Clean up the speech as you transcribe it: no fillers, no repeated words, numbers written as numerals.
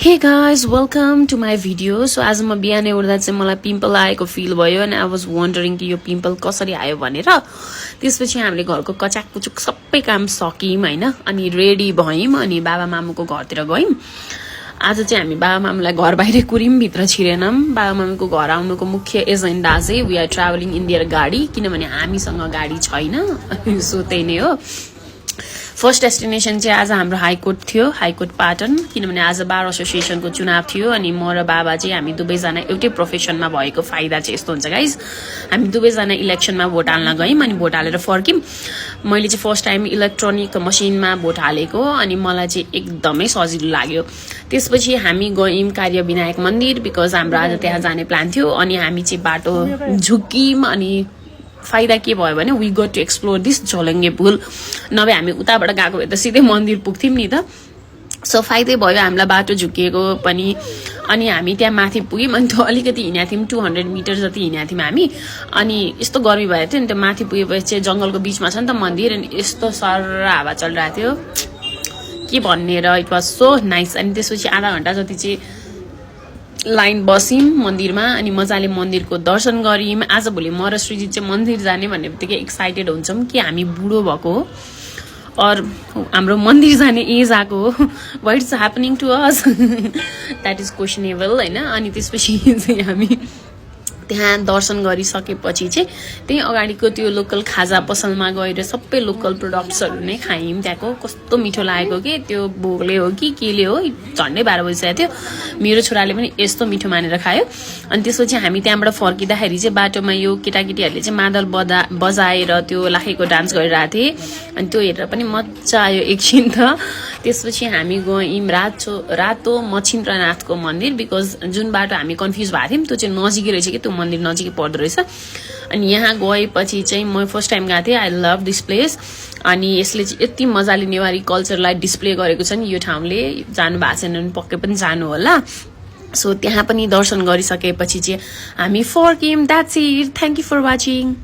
Hey guys, welcome to my video. So आज म बिहानै उठ्दा चाहिँ मलाई पिम्पल आएको फिल भयो अनि आई वाज वन्डरिङ कि यो पिम्पल कसरी आयो भनेर। त्यसपछि हामीले घरको कचाक पुचुक सबै काम सक्यौं हैन अनि रेडी भयौं अनि बाबा मामुको घरतिर गयौं। आज चाहिँ हामी बाबा मामुलाई घर बाहिर कुर्यौं, भित्र छिरेनौं। बाबा मामुको घर आउनुको मुख्य एजेन्डा चाहिँ we are travelling in their gaadi, किनभने हामीसँग गाडी छैन। सो त्यही नै हो। फर्स्ट डेस्टिनेसन चाहिँ आज हाम्रो हाईकोर्ट थियो, हाईकोर्ट पाटन, किनभने आज बार एसोसिएसनको चुनाव थियो अनि म र बाबा चाहिँ हामी दुवैजना एउटै प्रोफेसनमा भएको फाइदा चाहिँ यस्तो हुन्छ गाइज। हामी दुवैजना इलेक्सनमा भोट हाल्न गयौं अनि भोट हालेर फर्क्यौं। मैले चाहिँ फर्स्ट टाइम इलेक्ट्रोनिक मसिनमा भोट हालेको अनि मलाई चाहिँ एकदमै सजिलो लाग्यो। त्यसपछि हामी गयौं कार्य विनायक मन्दिर, बिकज हाम्रो आज त्यहाँ जाने प्लान थियो अनि हामी चाहिँ बाटो झुक्यौं अनि फाइदा के भयो भने we got to explore this झोलङ्गे पुल। नभए हामी उताबाट गएको भए त सिधै मन्दिर पुग्थ्यौं नि त। सो फाइदै भयो हामीलाई बाटो झुकिएको पनि। अनि हामी त्यहाँ माथि पुग्यौं अनि त्यो अलिकति हिँडेका थियौं, 200 मिटर जति हिँडेका थियौं हामी। अनि यस्तो गर्मी भएको थियो नि, त्यो माथि पुगेपछि चाहिँ जंगलको बीचमा छ नि त मन्दिर अनि यस्तो सर्र हावा चलिरहेको थियो के भन्ने र इट वाज सो नाइस। अनि त्यसपछि आधा घण्टा जति चाहिँ लाइन बस्यौं मन्दिरमा अनि मजाले मन्दिरको दर्शन गर्यौं। आज भोलि म र श्रीजित चाहिँ मन्दिर जाने भन्ने बित्तिकै एक्साइटेड हुन्छौं कि हामी बुढो भएको हो और हाम्रो मन्दिर जाने एज आएको हो। What is happening to us that is questionable हैन। अनि त्यसपछि चाहिँ हामी त्यहाँ दर्शन गरिसकेपछि चाहिँ त्यही अगाडिको त्यो लोकल खाजा पसलमा गएर सबै लोकल प्रोडक्ट्सहरु नै खायौं। त्यहाँको कस्तो मिठो लागेको के त्यो भोगले हो कि केले हो, झन्डै 12 बजिसकेको थियो। मेरो छोराले पनि यस्तो मिठो मानेर खायो। अनि त्यसपछि हामी त्यहाँबाट फर्किँदाखेरि चाहिँ बाटोमा यो केटाकेटीहरुले चाहिँ मादल बजाएर त्यो लाखेको डान्स गरिरहेको थिए अनि त्यो हेरेर पनि मज्जा आयो एकछिन त। त्यसपछि हामी गयौं रातो मछिन्द्रनाथको मन्दिर, बिकज जुन बाटो हामी कन्फ्युज भएको थियौं त्यो चाहिँ नजिकै रहेछ कि त्यो मन्दिर नजिकै पर्दो रहेछ। अनि यहाँ गएपछि चाहिँ म फर्स्ट टाइम गएको थिएँ। I love this place. अनि यसले चाहिँ यति मजाले नेवारी कल्चरलाई डिस्प्ले गरेको छ नि यो ठाउँले। जानु भएको छैन भने पक्कै पनि जानु होला। सो त्यहाँ पनि दर्शन गरिसकेपछि चाहिँ हामी फर्क्यौं। That's it. Thank you for watching.